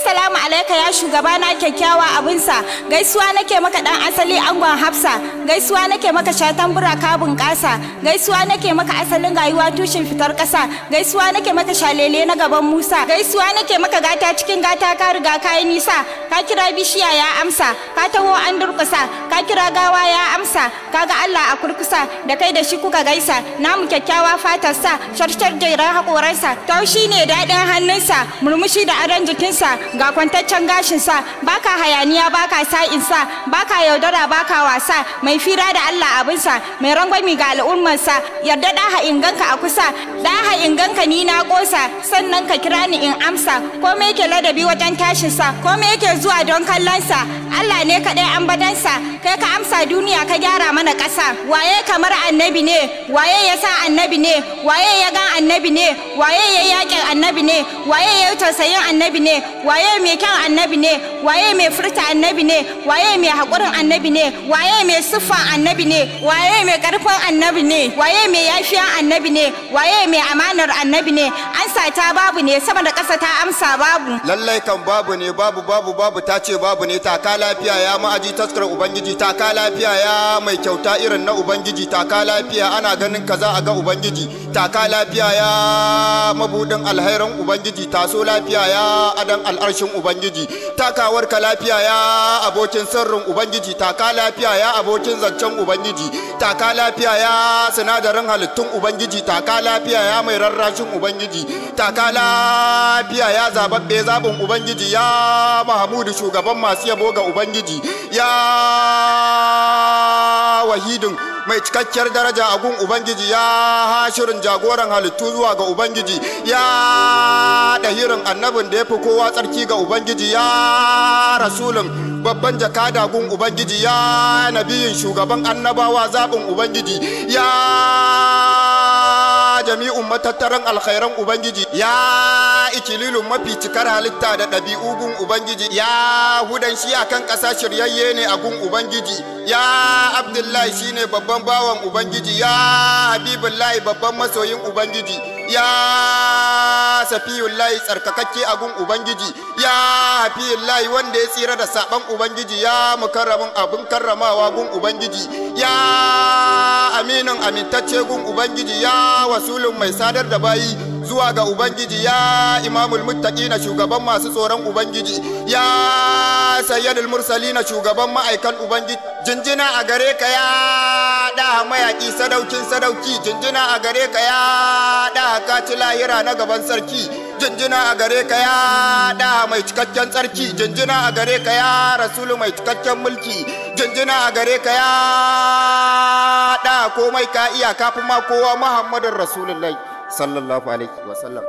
Assalamu alaika ya shugabana kyakkyawa abinsa. Gaisuwa nake maka dan asali angon Hafsa. Gaisuwa nake maka shatan buraka bunƙasa. Gaisuwa nake maka asalin rayuwa tushen fitar ƙasa. Gaisuwa nake maka shalele na gaban Musa. Gaisuwa nake maka gata cikin gata ka riga ka yi nisa. Ka kira bishiya ya amsa. Ka taho an durƙusa. Ka kira gawa ya amsa. Kaga Allah a kurkusa da kai da shi kuka gaisa. Namu kyakkyawa fatarsa, sharshar jairan haƙoransa. Taushi ne daɗin hannunsa, murmushi da adon jikinsa. Ga kwantaccen gashinsa, baka hayaniya baka sa'insa, baka yaudara baka wasa, mai fira da Allah abinsa, mai rangwami ga al'ummarsa. Yarda da inganka a kusa, da inganka ni na kosa, sannan ka kira ni in amsa. Komai yake ladabi wajen tashinsa, komai yake zuwa don kallonsa. Allah ne kaɗai ambadansa, kai ka amsa duniya ka gyara mana ƙasa. Waye kamar annabi ne, waye ya sa annabi ne, waye ya gan annabi ne, waye ya yaƙin annabi ne, waye ya tausayin annabi ne, waye mai kyan annabi ne, waye mai furta annabi ne, waye mai haƙurin annabi ne, waye mai siffan annabi ne, waye mai ƙarfin annabi ne, waye mai yafiyan annabi ne, waye mai amanar annabi ne. Ansa ta babu ne, sama da ƙasa ta amsa babu. Lallai kan babu ne, babu ta ce babu ne. Taka lafiya ya ma'aji taskar ubangiji, taka lafiya ya mai kyauta irin na ubangiji, taka lafiya ana ganin kaza a ga ubangiji, taka lafiya ya mabudin alhairan ubangiji, taso lafiya ya adan al'arshin ubangiji, takawar ka lafiya ya abokin sirrin ubangiji, taka lafiya ya abokin zancen ubangiji, taka lafiya ya sinadarin halittun ubangiji, taka lafiya ya mai rarrashin ubangiji, taka lafiya ya zababbe zabin ubangiji, ya mahamudu shugaban masu yabo ga ubangiji, ya wahidin mai cikakkiyar daraja a gun ubangiji, ya hashirin jagoran halittu zuwa ga ubangiji, ya dahirin annabin da ya fi kowa tsarki ga ubangiji, ya rasulun babban jakada gun ubangiji, ya nabiyin shugaban annabawa zaɓin ubangiji, ya jami'un matattaran alkhairan ubangiji, ya ikililun mafi cikar halitta da ɗabi'u gun ubangiji, ya hudan shi akan ƙasa shiryayye ne a gun ubangiji, ya abdullahi shine babban bawan ubangiji, ya habibullahi babban masoyin ubangiji, ya safiyullahi tsarkakakke a gun ubangiji, ya hafiyullahi wanda ya tsira da saban ubangiji, ya mukarramin abin karramawa gun ubangiji, ya aminin amintacce gun ubangiji, ya wasulun mai sadar da bayi zuwa ga ubangiji, ya imamul muttaqina shugaban masu tsoron ubangiji, ya sayyidul mursalina shugaban ma'aikan ubangiji. Jinjina a gare ka ya da mayaki sadaukin sadauki, jinjina a gare ka ya da kaci lahira na gaban sarki, jinjina a gare ka ya da mai cikakken tsarki, jinjina a gare ka ya rasulu mai cikakken mulki, jinjina a gare ka ya da komai ka iya kafin ma kowa Muhammadun Rasulullahi sallallahu alaihi wasallam.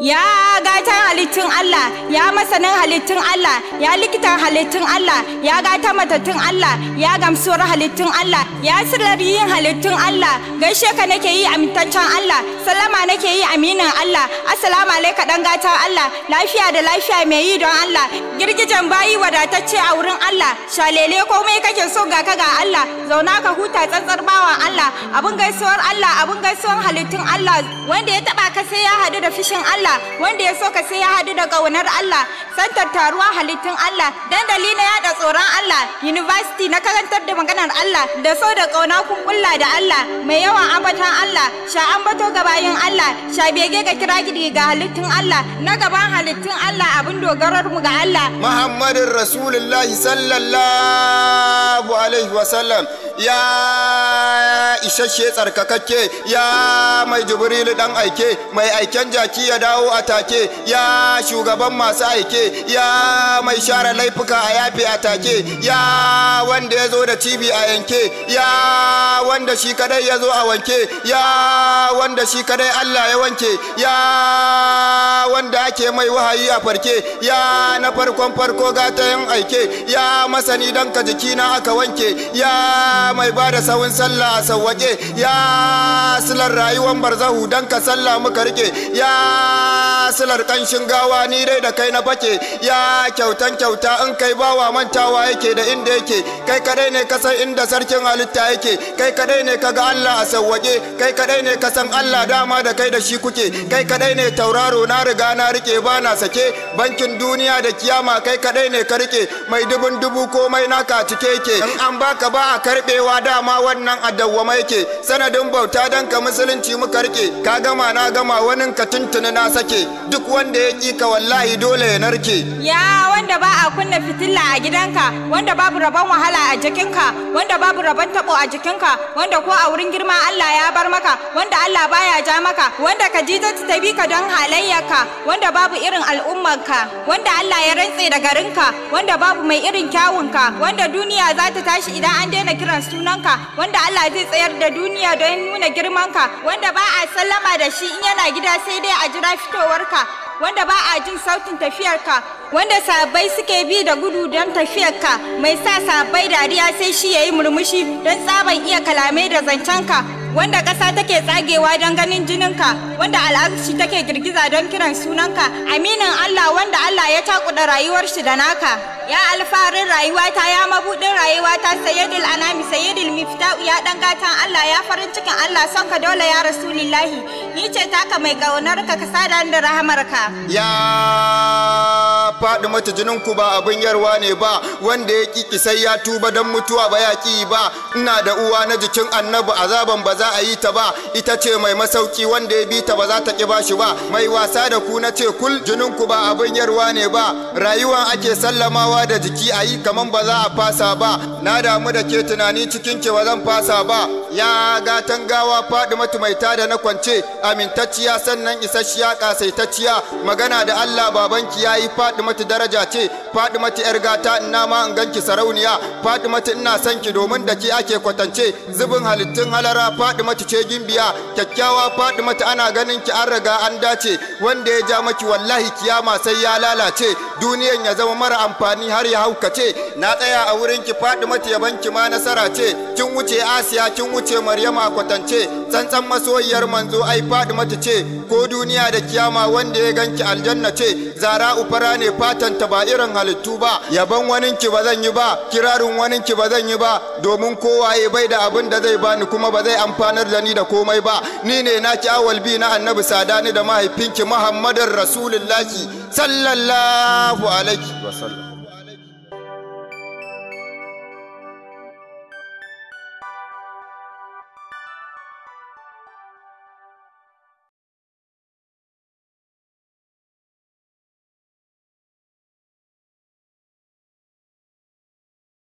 Ya gatan halittun Allah, ya masanin halittun Allah, ya likitan halittun Allah, ya gata matattun Allah, ya gamsuwar halittun Allah, ya sirri yin halittun Allah. Gaishe ka nake yi amintaccen Allah, sallama nake yi aminin Allah. Assalamu alaika dan gatan Allah, lafiya da lafiya mai yi don Allah, girgijen bayi wadatacce a wurin Allah, shalele komai kake so ga ka ga Allah, zauna ka huta tsantsar bawan Allah, abun gaisuwar Allah, abun gaisuwar halittun Allah, wanda ya taba ka sai ya hadu da fishin Allah, wanda ya so ka sai ya hadu da ƙaunar Allah, santar taruwa halittun Allah, dandali na yada tsoron Allah, university na karantar da maganar Allah, da so da ƙauna kun kulla da Allah, mai yawan ambaton Allah, sha ambato ga bayin Allah, sha bege ga kira gidi ga halittun Allah, na gaban halittun Allah abin dogarar mu ga Allah. Muhammadin Rasulullahi sallallahu alaihi wasallam, ya isasshe tsarkakakke, ya mai jibrilu dan aike, mai aiken jaki ya dawo a take, ya shugaban masu aike, ya mai share laifuka a yafe a take, ya wanda ya zo da cibi a yanke, ya wanda shi kadai ya zo a wanke, ya wanda shi kadai Allah ya wanke, ya wanda ake mai wahayi a farke, ya na farkon farko gata yin aike, ya masani dan ka jikina aka wanke, ya mai bada sawun sallah a sawwake, ya silar rayuwar barzahu dan ka sallah muka rike, ya silar kanshin gawa ni dai da kai na bake, yake, ya kyautan kyauta in kai bawa mantawa yake da inda yake, kai kadai ne ka san inda sarkin halitta yake, kai kadai ne ka ga Allah a sawwaje, kai kadai ne ka san Allah dama da kai da shi kuke, kai kadai ne tauraro na riga na rike ba na sake, bankin duniya da kiyama kai kadai ne ka rike, mai dubun dubu komai naka cike yake, in an baka ba a karbewa dama wannan a dawwama yake, sanadin bauta dan ka musulunci muka rike, ka gama na gama wani ka tuntuni na sake, duk wanda ya ki ka wallahi dole ya narke. Ya wanda ba a kunna fitila a gidanka, wanda babu rabon wahala a jikinka, wanda babu rabon tabo a jikinka, wanda ko a wurin girma Allah ya bar maka, wanda Allah baya ja maka, wanda Khadijatu ta bi ka don halayyarka, wanda babu irin al'ummarka, wanda Allah ya rantse da garinka, wanda babu mai irin kyawunka, wanda duniya za ta tashi idan an daina kiran sunanka, wanda Allah zai tsayar da duniya don nuna girmanka, wanda ba a sallama da shi in yana gida sai dai a jira fitowarka, wanda ba a jin sautin tafiyarka, wanda sahabbai suke bi da gudu don tafiyarka, mai sa sahabbai dariya sai shi yayi murmushi don tsaban iya kalamai da zancenka, wanda ƙasa take tsagewa don ganin jininka, wanda al'arshi take girgiza don kiran sunanka, aminin Allah wanda Allah ya takuda rayuwar shi da naka. Ya alfarin rayuwata, ya mabudin rayuwata, sayyidul anami, sayyidul mifta'u, ya dan gatan Allah, ya farin cikin Allah, son ka dole ya rasulillahi, ni ce taka mai kaunar ka sada da rahamarka. Ya faɗi mata jinin ku ba abin yarwa ne ba, wanda ya kiki sai ya tuba dan mutuwa ba ya ki ba, ina da uwa na jikin annabi azaban ba za a yi ta ba, ita ce mai masauki wanda ya bi ta ba za ta ki bashi ba, mai wasa da ku na ce kul jinin ku ba abin yarwa ne ba, rayuwan ake sallamawa da jiki a yi kaman ba za a fasa ba, na damu da ke tunani cikin ke ba zan fasa ba, ya gatan gawa faɗi mata mai tada na kwance, amintacciya sannan isasshiya kasaitacciya, magana da Allah babanki ya yi faɗi mata daraja ce, faɗi mata yar gata ina ma in ganki sarauniya, faɗi mata ina son ki domin da ke ake kwatance, zubin halittun halara faɗi mata ce gimbiya, kyakkyawa faɗi mata ana ganin ki an riga an dace, wanda ya ja maki wallahi kiyama sai ya lalace, duniyan ya zama mara amfani har ya haukace, na tsaya a wurin ki faɗi mata yabanki ma nasara ce, kin wuce Asiya kin wuce Maryama a kwatance, tsantsan masoyiyar manzo ai faɗi mata ce, ko duniya da kiyama wanda ya ganki aljanna ce, zara ufara ne fatanta ba irin halittu ba, yaban waninki ba zan yi ba, kirarin waninki ba zan yi ba, domin kowaye bai da abin da zai bani kuma ba zai amfanar da ni da komai ba, ni ne naki awal bi na annabi sadani da mahaifinki Muhammadin Rasulullahi sallallahu alaihi wasallam.